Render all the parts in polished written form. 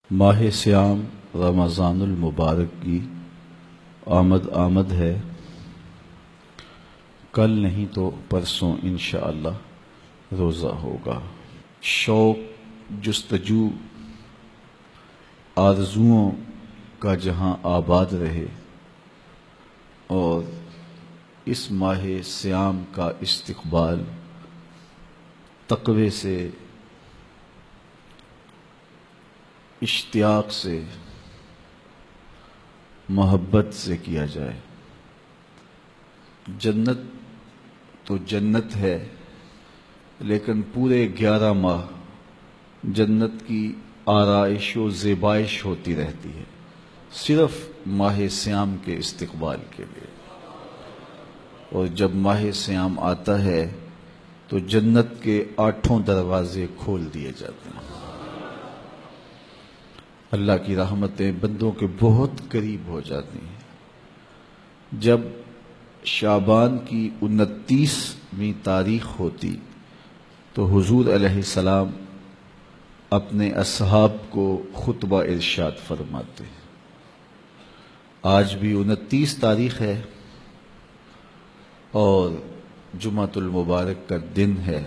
ماہ سیام رمضان المبارک کی آمد ہے، کل نہیں تو پرسوں انشاءاللہ روزہ ہوگا۔ شوق، جستجو، آرزوؤں کا جہاں آباد رہے اور اس ماہ سیام کا استقبال تقوی سے، اشتیاق سے، محبت سے کیا جائے۔ جنت تو جنت ہے، لیکن پورے 11 ماہ جنت کی آرائش و زیبائش ہوتی رہتی ہے، صرف ماہ سیام کے استقبال کے لیے۔ اور جب ماہ سیام آتا ہے تو جنت کے 8 دروازے کھول دیے جاتے ہیں۔ اللہ کی رحمتیں بندوں کے بہت قریب ہو جاتی ہیں۔ جب شعبان کی 29ویں تاریخ ہوتی تو حضور علیہ السلام اپنے اصحاب کو خطبہ ارشاد فرماتے۔ آج بھی 29 تاریخ ہے اور جمعۃ المبارک کا دن ہے،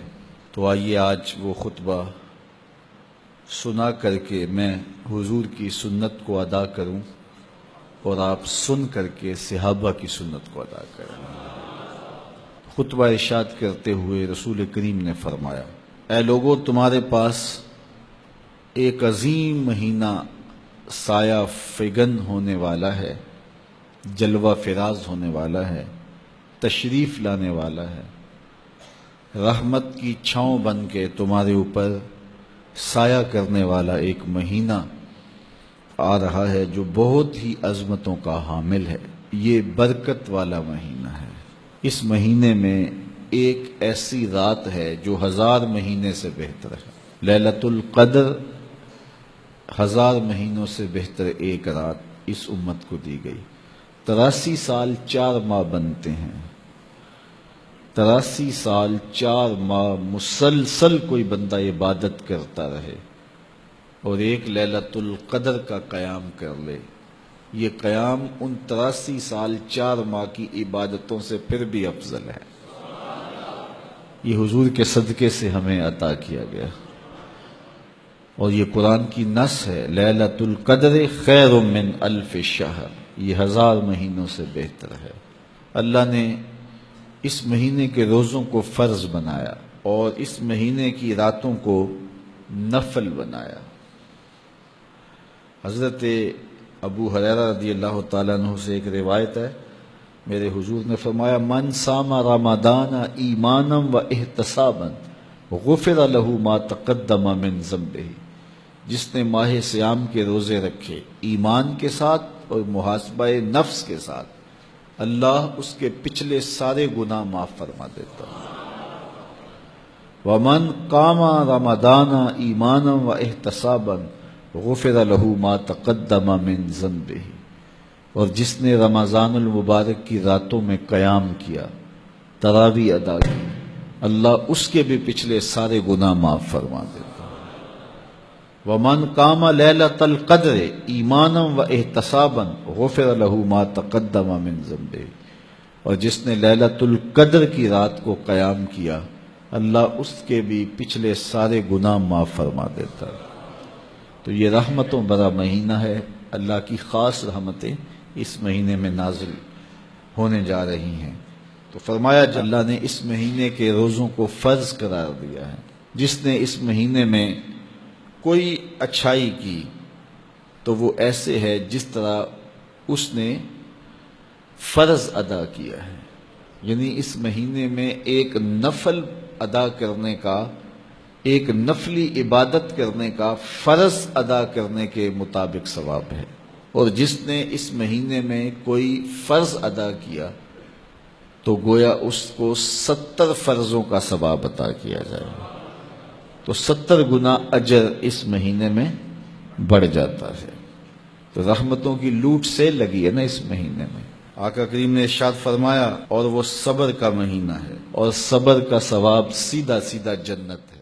تو آئیے آج وہ خطبہ سنا کر کے میں حضور کی سنت کو ادا کروں اور آپ سن کر کے صحابہ کی سنت کو ادا کریں۔ خطبہ ارشاد کرتے ہوئے رسول کریم نے فرمایا، اے لوگو، تمہارے پاس ایک عظیم مہینہ سایہ فگن ہونے والا ہے، جلوہ فراز ہونے والا ہے، تشریف لانے والا ہے، رحمت کی چھاؤں بن کے تمہارے اوپر سایہ کرنے والا ایک مہینہ آ رہا ہے جو بہت ہی عظمتوں کا حامل ہے۔ یہ برکت والا مہینہ ہے۔ اس مہینے میں ایک ایسی رات ہے جو 1000 مہینے سے بہتر ہے۔ لیلۃ القدر 1000 مہینوں سے بہتر ایک رات اس امت کو دی گئی۔ 83 سال 4 ماہ بنتے ہیں۔ 83 سال 4 ماہ مسلسل کوئی بندہ عبادت کرتا رہے اور ایک لیلۃ القدر کا قیام کر لے، یہ قیام ان 83 سال 4 ماہ کی عبادتوں سے پھر بھی افضل ہے۔ یہ حضور کے صدقے سے ہمیں عطا کیا گیا اور یہ قرآن کی نص ہے، لیلۃ القدر خیر من 1000 شہر، یہ 1000 مہینوں سے بہتر ہے۔ اللہ نے اس مہینے کے روزوں کو فرض بنایا اور اس مہینے کی راتوں کو نفل بنایا۔ حضرت ابو ہریرہ رضی اللہ تعالیٰ عنہ سے ایک روایت ہے، میرے حضور نے فرمایا، من صام رمضان ایمانا و احتسابا غفر له ما تقدم من ذنبہ، جس نے ماہ سیام کے روزے رکھے ایمان کے ساتھ اور محاسبہ نفس کے ساتھ، اللہ اس کے پچھلے سارے گناہ معاف فرما دیتا ہے۔ وَمَنْ قَامَ رَمَضَانَ ایمانا و احتسابا غفر له ما تقدم من ذنبہ، اور جس نے رمضان المبارک کی راتوں میں قیام کیا، تراویح ادا کی، اللہ اس کے بھی پچھلے سارے گناہ معاف فرما دیتا ہے۔ وَمَنْ قَامَ لَيْلَةَ الْقَدْرِ ایمانا و احتسابا غفر له ما تقدم من ذنبہ، اور جس نے لیلۃ القدر کی رات کو قیام کیا، اللہ اس کے بھی پچھلے سارے گناہ معاف فرما دیتا ہے۔ تو یہ رحمتوں بھرا مہینہ ہے، اللہ کی خاص رحمتیں اس مہینے میں نازل ہونے جا رہی ہیں۔ تو فرمایا اللہ نے اس مہینے کے روزوں کو فرض قرار دیا ہے۔ جس نے اس مہینے میں کوئی اچھائی کی تو وہ ایسے ہے جس طرح اس نے فرض ادا کیا ہے، یعنی اس مہینے میں ایک نفل ادا کرنے کا، ایک نفلی عبادت کرنے کا فرض ادا کرنے کے مطابق ثواب ہے۔ اور جس نے اس مہینے میں کوئی فرض ادا کیا تو گویا اس کو 70 فرضوں کا ثواب عطا کیا جائے گا، تو 70 گنا اجر اس مہینے میں بڑھ جاتا ہے۔ تو رحمتوں کی لوٹ سے لگی ہے نا اس مہینے میں۔ آقا کریم نے ارشاد فرمایا، اور وہ صبر کا مہینہ ہے اور صبر کا ثواب سیدھا سیدھا جنت ہے۔